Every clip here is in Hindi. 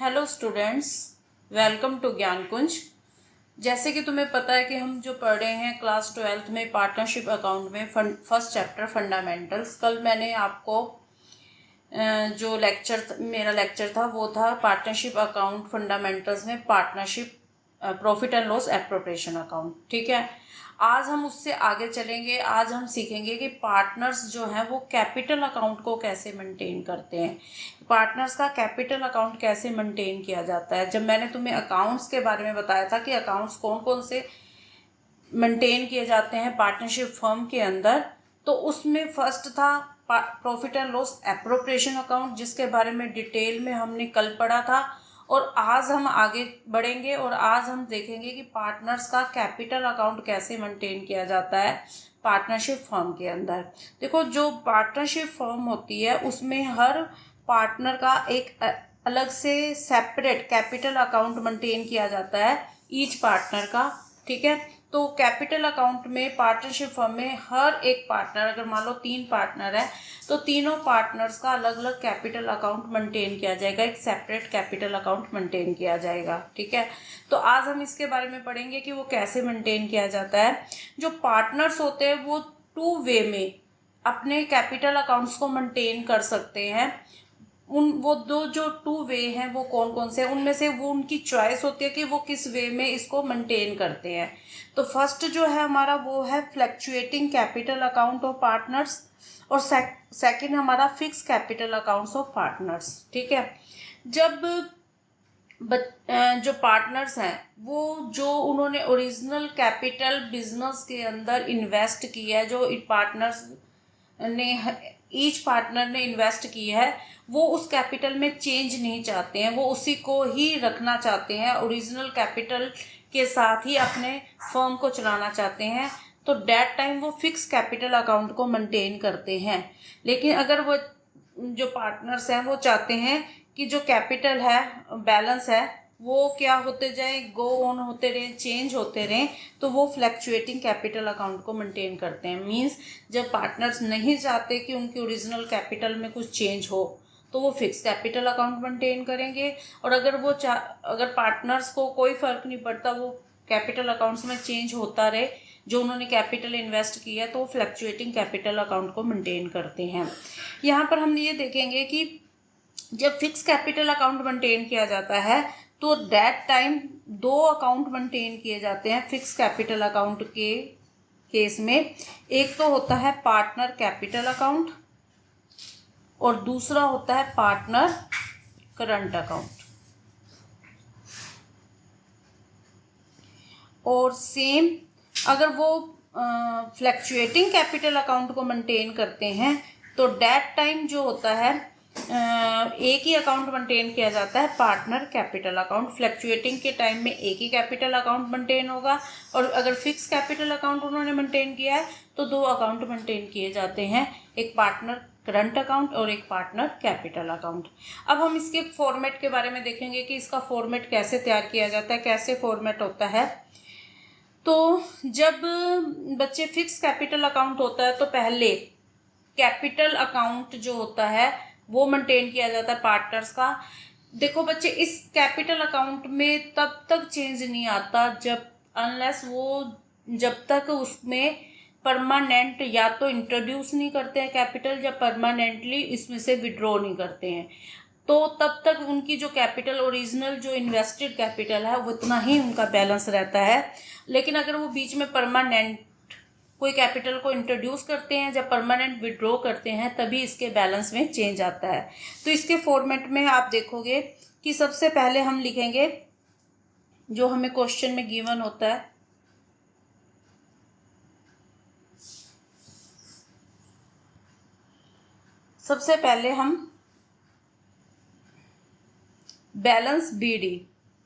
हेलो स्टूडेंट्स, वेलकम टू ज्ञान कुंज। जैसे कि तुम्हें पता है कि हम जो पढ़ रहे हैं क्लास 12th में पार्टनरशिप अकाउंट में फर्स्ट चैप्टर फंडामेंटल्स। कल मैंने आपको जो मेरा लेक्चर था वो था पार्टनरशिप अकाउंट फंडामेंटल्स में partnership profit and loss appropriation account. ठीक है, आज हम उससे आगे चलेंगे। आज हम सीखेंगे कि पार्टनर्स जो हैं वो कैपिटल अकाउंट को कैसे मेंटेन करते हैं, पार्टनर्स का कैपिटल अकाउंट कैसे मेंटेन किया जाता है। जब मैंने तुम्हें अकाउंट्स के बारे में बताया था कि अकाउंट्स कौन कौन से मेंटेन किए जाते हैं पार्टनरशिप फर्म के अंदर, तो उसमें फर्स्ट था profit and loss appropriation account, जिसके बारे में डिटेल में हमने कल पढ़ा था। और आज हम आगे बढ़ेंगे और आज हम देखेंगे कि पार्टनर्स का कैपिटल अकाउंट कैसे मेंटेन किया जाता है पार्टनरशिप फर्म के अंदर। देखो, जो पार्टनरशिप फर्म होती है उसमें हर पार्टनर का एक अलग से सेपरेट कैपिटल अकाउंट मेंटेन किया जाता है ईच पार्टनर का। ठीक है, तो कैपिटल अकाउंट में पार्टनरशिप फर्म में हर एक पार्टनर, अगर मान लो 3 पार्टनर है तो तीनों पार्टनर्स का अलग अलग कैपिटल अकाउंट मेंटेन किया जाएगा, एक सेपरेट कैपिटल अकाउंट मेंटेन किया जाएगा। ठीक है, तो आज हम इसके बारे में पढ़ेंगे कि वो कैसे मेंटेन किया जाता है। जो पार्टनर्स होते हैं वो 2 वे में अपने कैपिटल अकाउंट्स को मेंटेन कर सकते हैं। वो जो 2 वे हैं वो कौन कौन से हैं, उनमें से वो उनकी चॉइस होती है कि वो किस वे में इसको मेंटेन करते हैं। तो फर्स्ट जो है हमारा वो है fluctuating capital account of partners, और सेकंड हमारा fix capital accounts of partners. ठीक है, जब जो पार्टनर्स हैं वो जो उन्होंने ओरिजिनल कैपिटल बिजनेस के अंदर इन्वेस्ट किया है, जो पार्टनर्स ने ईच पार्टनर ने इन्वेस्ट की है, वो उस कैपिटल में चेंज नहीं चाहते हैं, वो उसी को ही रखना चाहते हैं, ओरिजिनल कैपिटल के साथ ही अपने फर्म को चलाना चाहते हैं। तो डेट टाइम वो फिक्स कैपिटल अकाउंट को मेंटेन करते हैं। लेकिन अगर वो जो पार्टनर्स हैं वो चाहते हैं कि जो कैपिटल है, बैलेंस है, वो क्या होते जाए, गो ऑन होते रहें, चेंज होते रहें, तो वो फ्लक्चुएटिंग कैपिटल अकाउंट को मेंटेन करते हैं। मींस जब पार्टनर्स नहीं चाहते कि उनकी ओरिजिनल कैपिटल में कुछ चेंज हो तो वो फिक्स कैपिटल अकाउंट मेंटेन करेंगे। और अगर पार्टनर्स को कोई फर्क नहीं पड़ता, वो कैपिटल अकाउंट्स में चेंज होता रहे जो उन्होंने कैपिटल इन्वेस्ट किया, तो वो फ्लक्चुएटिंग कैपिटल अकाउंट को मेंटेन करते हैं। यहाँ पर हम ये देखेंगे कि जब फिक्स कैपिटल अकाउंट मेंटेन किया जाता है तो दैट टाइम 2 अकाउंट मेंटेन किए जाते हैं फिक्स कैपिटल अकाउंट के केस में। एक तो होता है पार्टनर कैपिटल अकाउंट और दूसरा होता है पार्टनर करंट अकाउंट। और सेम अगर वो फ्लक्चुएटिंग कैपिटल अकाउंट को मेंटेन करते हैं तो दैट टाइम जो होता है एक ही अकाउंट मेंटेन किया जाता है, पार्टनर कैपिटल अकाउंट। फ्लक्चुएटिंग के टाइम में एक ही कैपिटल अकाउंट मेंटेन होगा, और अगर फिक्स कैपिटल अकाउंट उन्होंने मेंटेन किया है तो 2 अकाउंट मेंटेन किए जाते हैं, एक पार्टनर करंट अकाउंट और एक पार्टनर कैपिटल अकाउंट। अब हम इसके फॉर्मेट के बारे में देखेंगे कि इसका फॉर्मेट कैसे तैयार किया जाता है, कैसे फॉर्मेट होता है। तो जब बच्चे फिक्स कैपिटल अकाउंट होता है तो पहले कैपिटल अकाउंट जो होता है वो मेंटेन किया जाता है पार्टनर्स का। देखो बच्चे, इस कैपिटल अकाउंट में तब तक चेंज नहीं आता जब तक उसमें परमानेंट या तो इंट्रोड्यूस नहीं करते हैं कैपिटल, या परमानेंटली इसमें से विड्रॉ नहीं करते हैं, तो तब तक उनकी जो कैपिटल ओरिजिनल जो इन्वेस्टेड कैपिटल है वो उतना ही उनका बैलेंस रहता है। लेकिन अगर वो बीच में परमानेंट कोई कैपिटल को इंट्रोड्यूस करते हैं, जब परमानेंट विड्रॉ करते हैं, तभी इसके बैलेंस में चेंज आता है। तो इसके फॉर्मेट में आप देखोगे कि सबसे पहले हम लिखेंगे जो हमें क्वेश्चन में गिवन होता है। सबसे पहले हम बैलेंस BD,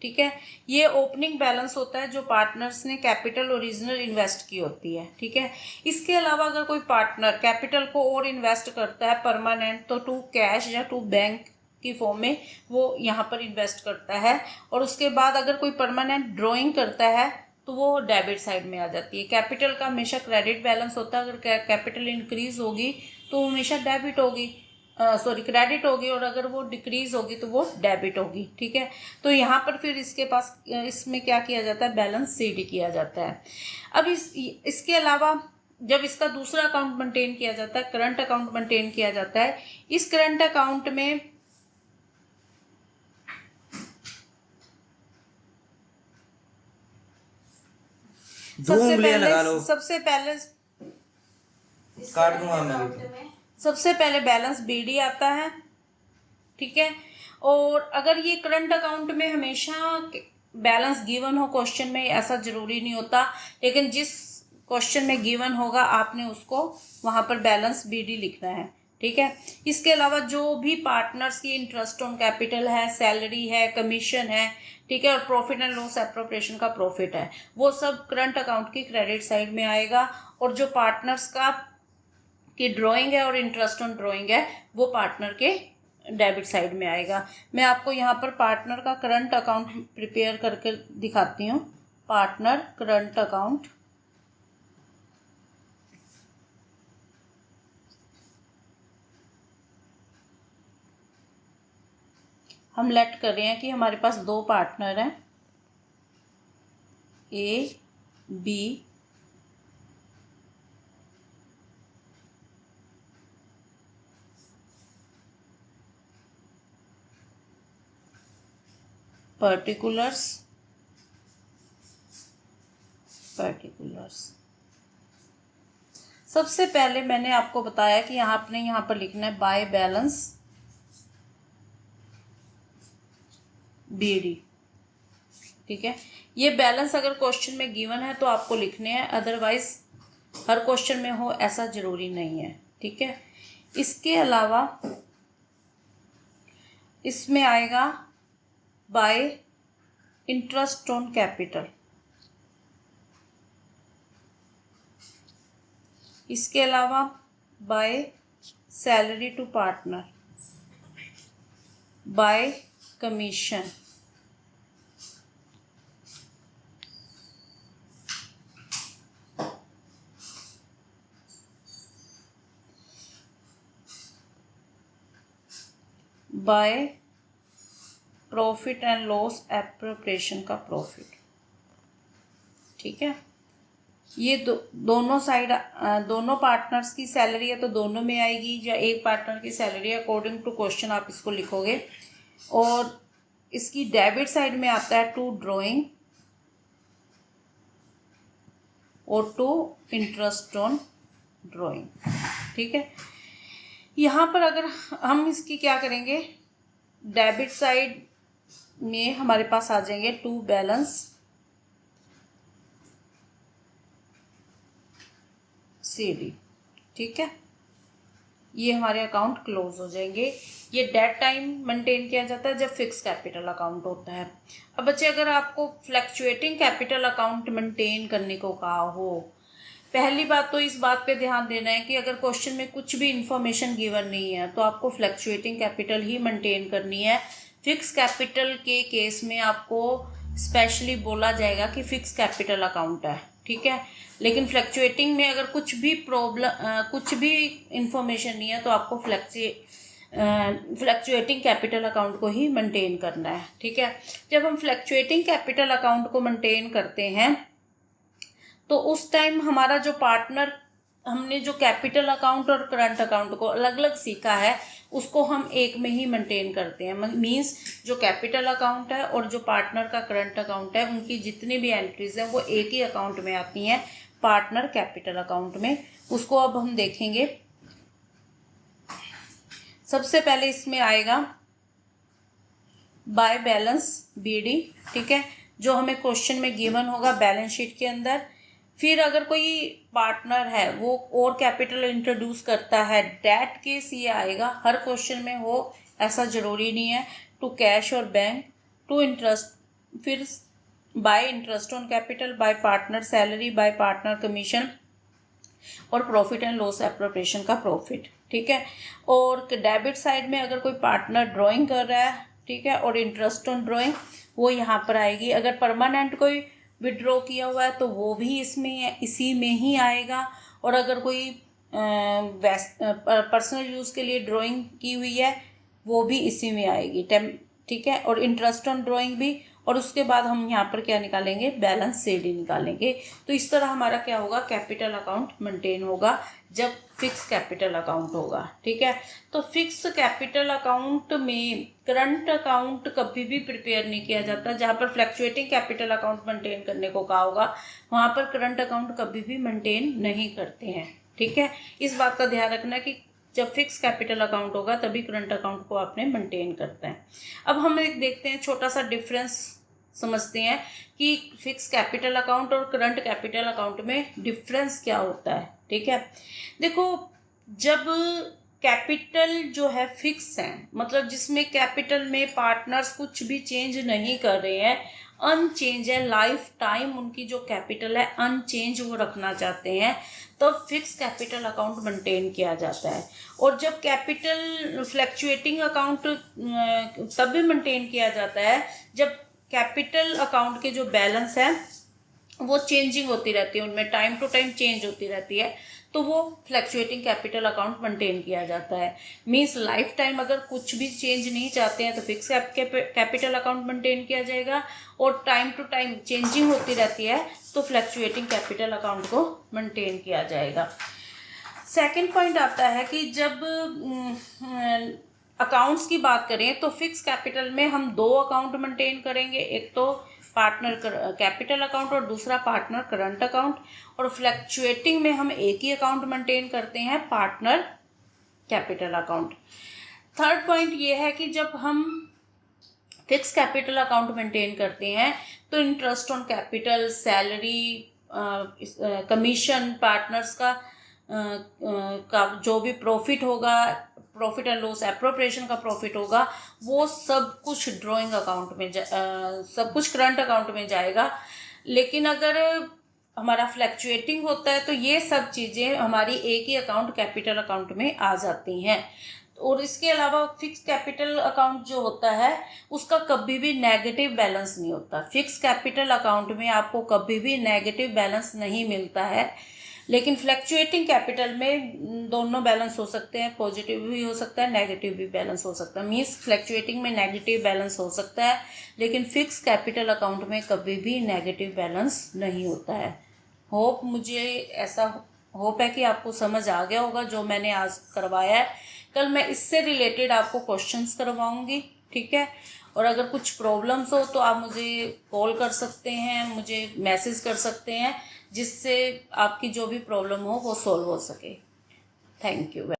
ठीक है, ये ओपनिंग बैलेंस होता है जो पार्टनर्स ने कैपिटल ओरिजिनल इन्वेस्ट की होती है। ठीक है, इसके अलावा अगर कोई पार्टनर कैपिटल को और इन्वेस्ट करता है परमानेंट, तो टू कैश या टू बैंक की फॉर्म में वो यहाँ पर इन्वेस्ट करता है। और उसके बाद अगर कोई परमानेंट ड्रॉइंग करता है तो वो डेबिट साइड में आ जाती है। कैपिटल का हमेशा क्रेडिट बैलेंस होता है, अगर कैपिटल इंक्रीज होगी तो हमेशा डेबिट होगी, सॉरी क्रेडिट होगी, और अगर वो डिक्रीज होगी तो वो डेबिट होगी। ठीक है, तो यहाँ पर फिर इसके पास इसमें क्या किया जाता है, बैलेंस सीडी किया जाता है। अब इसके अलावा जब इसका दूसरा अकाउंट मेंटेन किया जाता है, करंट अकाउंट मेंटेन किया जाता है, इस करंट अकाउंट में सबसे पहले बैलेंस बीडी आता है। ठीक है, और अगर ये करंट अकाउंट में हमेशा बैलेंस गिवन हो क्वेश्चन में, ऐसा जरूरी नहीं होता, लेकिन जिस क्वेश्चन में गिवन होगा आपने उसको वहां पर बैलेंस बीडी लिखना है। ठीक है, इसके अलावा जो भी पार्टनर्स की इंटरेस्ट ऑन कैपिटल है, सैलरी है, कमीशन है, ठीक है, और प्रॉफिट एंड लॉस एप्रोप्रिएशन का प्रॉफिट है, वो सब करंट अकाउंट की क्रेडिट साइड में आएगा। और जो पार्टनर्स की ड्राइंग है और इंटरेस्ट ऑन ड्राइंग है, वो पार्टनर के डेबिट साइड में आएगा। मैं आपको यहाँ पर पार्टनर का करंट अकाउंट प्रिपेयर करके दिखाती हूँ। पार्टनर करंट अकाउंट, हम लेट कर रहे हैं कि हमारे पास दो पार्टनर हैं, ए बी, पर्टिकुलर्स। सबसे पहले मैंने आपको बताया कि आपने यहाँ पर लिखना है बाय बैलेंस बीडी। ठीक है, ये बैलेंस अगर क्वेश्चन में गिवन है तो आपको लिखने हैं, अदरवाइज हर क्वेश्चन में हो ऐसा जरूरी नहीं है। ठीक है, इसके अलावा इसमें आएगा बाय इंटरेस्ट ऑन कैपिटल, इसके अलावा by salary to partner, by commission, by profit and loss appropriation का प्रॉफिट। ठीक है, ये दोनों साइड, दोनों पार्टनर्स की सैलरी है तो दोनों में आएगी, या एक पार्टनर की सैलरी है, अकॉर्डिंग टू क्वेश्चन आप इसको लिखोगे। और इसकी डेबिट साइड में आता है टू ड्राइंग और टू इंटरेस्ट ऑन ड्राइंग। ठीक है, यहाँ पर अगर हम इसकी क्या करेंगे, डेबिट साइड में हमारे पास आ जाएंगे टू बैलेंस सीडी। ठीक है, ये हमारे अकाउंट क्लोज हो जाएंगे। ये डेट टाइम मेंटेन किया जाता है जब फिक्स कैपिटल अकाउंट होता है। अब बच्चे, अगर आपको फ्लैक्चुएटिंग कैपिटल अकाउंट मेंटेन करने को कहा हो, पहली बात तो इस बात पे ध्यान देना है कि अगर क्वेश्चन में कुछ भी इंफॉर्मेशन गिवन नहीं है तो आपको फ्लैक्चुएटिंग कैपिटल ही मेंटेन करनी है। फिक्स कैपिटल के केस में आपको स्पेशली बोला जाएगा कि फिक्स कैपिटल अकाउंट है। ठीक है, लेकिन फ्लैक्चुएटिंग में अगर कुछ भी कुछ भी इंफॉर्मेशन नहीं है तो आपको फ्लैक्चुएटिंग कैपिटल अकाउंट को ही मेंटेन करना है। ठीक है, जब हम फ्लैक्चुएटिंग कैपिटल अकाउंट को मेंटेन करते हैं तो उस टाइम हमारा जो पार्टनर, हमने जो कैपिटल अकाउंट और करंट अकाउंट को अलग अलग सीखा है उसको हम एक में ही मेंटेन करते हैं। मींस जो कैपिटल अकाउंट है और जो पार्टनर का करंट अकाउंट है, उनकी जितनी भी एंट्रीज हैं वो एक ही अकाउंट में आती हैं, पार्टनर कैपिटल अकाउंट में। उसको अब हम देखेंगे। सबसे पहले इसमें आएगा बाय बैलेंस बीडी। ठीक है, जो हमें क्वेश्चन में गिवन होगा बैलेंस शीट के अंदर। फिर अगर कोई पार्टनर है वो और कैपिटल इंट्रोड्यूस करता है, डेट केस ये आएगा, हर क्वेश्चन में हो ऐसा जरूरी नहीं है। टू कैश और बैंक, टू इंटरेस्ट, फिर bye interest on capital, bye partner salary, bye partner commission और प्रॉफिट एंड लॉस एप्रोप्रिएशन का प्रॉफिट। ठीक है, और डेबिट साइड में अगर कोई पार्टनर ड्राइंग कर रहा है, ठीक है, और इंटरेस्ट ऑन ड्राइंग वो यहाँ पर आएगी। अगर परमानेंट कोई विड्रॉ किया हुआ है तो वो भी इसी में ही आएगा। और अगर कोई पर्सनल यूज़ के लिए ड्राइंग की हुई है वो भी इसी में आएगी। ठीक है, और इंटरेस्ट ऑन ड्राइंग भी, और उसके बाद हम यहाँ पर क्या निकालेंगे, बैलेंस सीडी निकालेंगे। तो इस तरह हमारा क्या होगा, कैपिटल अकाउंट मेंटेन होगा जब फिक्स कैपिटल अकाउंट होगा। ठीक है, तो फिक्स कैपिटल अकाउंट में करंट अकाउंट कभी भी प्रिपेयर नहीं किया जाता। जहाँ पर फ्लैक्चुएटिंग कैपिटल अकाउंट मेंटेन करने को कहा होगा वहाँ पर करंट अकाउंट कभी भी मेंटेन नहीं करते हैं। ठीक है, इस बात का ध्यान रखना कि जब फिक्स कैपिटल अकाउंट होगा तभी करंट अकाउंट को आपने मेंटेन करते हैं। अब हम एक देखते हैं, छोटा सा डिफरेंस समझते हैं कि फिक्स कैपिटल अकाउंट और करंट कैपिटल अकाउंट में डिफरेंस क्या होता है। ठीक है, देखो जब कैपिटल जो है फिक्स है, मतलब जिसमें कैपिटल में पार्टनर्स कुछ भी चेंज नहीं कर रहे हैं, अनचेंज है, लाइफ टाइम उनकी जो कैपिटल है अनचेंज वो रखना चाहते हैं, तब फिक्स कैपिटल अकाउंट मेंटेन किया जाता है। और जब कैपिटल फ्लैक्चुएटिंग अकाउंट तब भी मेंटेन किया जाता है जब कैपिटल अकाउंट के जो बैलेंस है वो चेंजिंग होती रहती है, उनमें टाइम टू टाइम चेंज होती रहती है, तो वो फ्लैक्चुएटिंग कैपिटल अकाउंट मेंटेन किया जाता है। मींस लाइफ टाइम अगर कुछ भी चेंज नहीं चाहते हैं तो फिक्स कैपिटल अकाउंट मेंटेन किया जाएगा, और टाइम टू टाइम चेंजिंग होती रहती है तो फ्लैक्चुएटिंग कैपिटल अकाउंट को मेंटेन किया जाएगा। सेकेंड पॉइंट आता है कि जब अकाउंट्स की बात करें तो फिक्स कैपिटल में हम दो अकाउंट मेंटेन करेंगे, एक तो पार्टनर कैपिटल अकाउंट और दूसरा पार्टनर करंट अकाउंट, और फ्लैक्चुएटिंग में हम एक ही अकाउंट मेंटेन करते हैं, partner capital account. Third point ये है कि जब हम फिक्स कैपिटल अकाउंट मेंटेन करते हैं तो interest on capital, salary, commission, partners का जो भी प्रॉफिट होगा, प्रॉफिट एंड लॉस एप्रोप्रिएशन का प्रॉफिट होगा, वो सब कुछ ड्राइंग अकाउंट में सब कुछ करंट अकाउंट में जाएगा। लेकिन अगर हमारा फ्लैक्चुएटिंग होता है तो ये सब चीज़ें हमारी एक ही अकाउंट कैपिटल अकाउंट में आ जाती हैं। और इसके अलावा फिक्स कैपिटल अकाउंट जो होता है उसका कभी भी नेगेटिव बैलेंस नहीं होता। फिक्स कैपिटल अकाउंट में आपको कभी भी नेगेटिव बैलेंस नहीं मिलता है, लेकिन फ्लैक्चुएटिंग कैपिटल में दोनों बैलेंस हो सकते हैं, पॉजिटिव भी हो सकता है, नेगेटिव भी बैलेंस हो सकता है। मीन्स फ्लैक्चुएटिंग में नेगेटिव बैलेंस हो सकता है, लेकिन फिक्स कैपिटल अकाउंट में कभी भी नेगेटिव बैलेंस नहीं होता है। होप है कि आपको समझ आ गया होगा जो मैंने आज करवाया है। कल मैं इससे रिलेटेड आपको क्वेश्चंस करवाऊंगी। ठीक है, और अगर कुछ प्रॉब्लम्स हो तो आप मुझे कॉल कर सकते हैं, मुझे मैसेज कर सकते हैं, जिससे आपकी जो भी प्रॉब्लम हो वो सॉल्व हो सके। Thank you.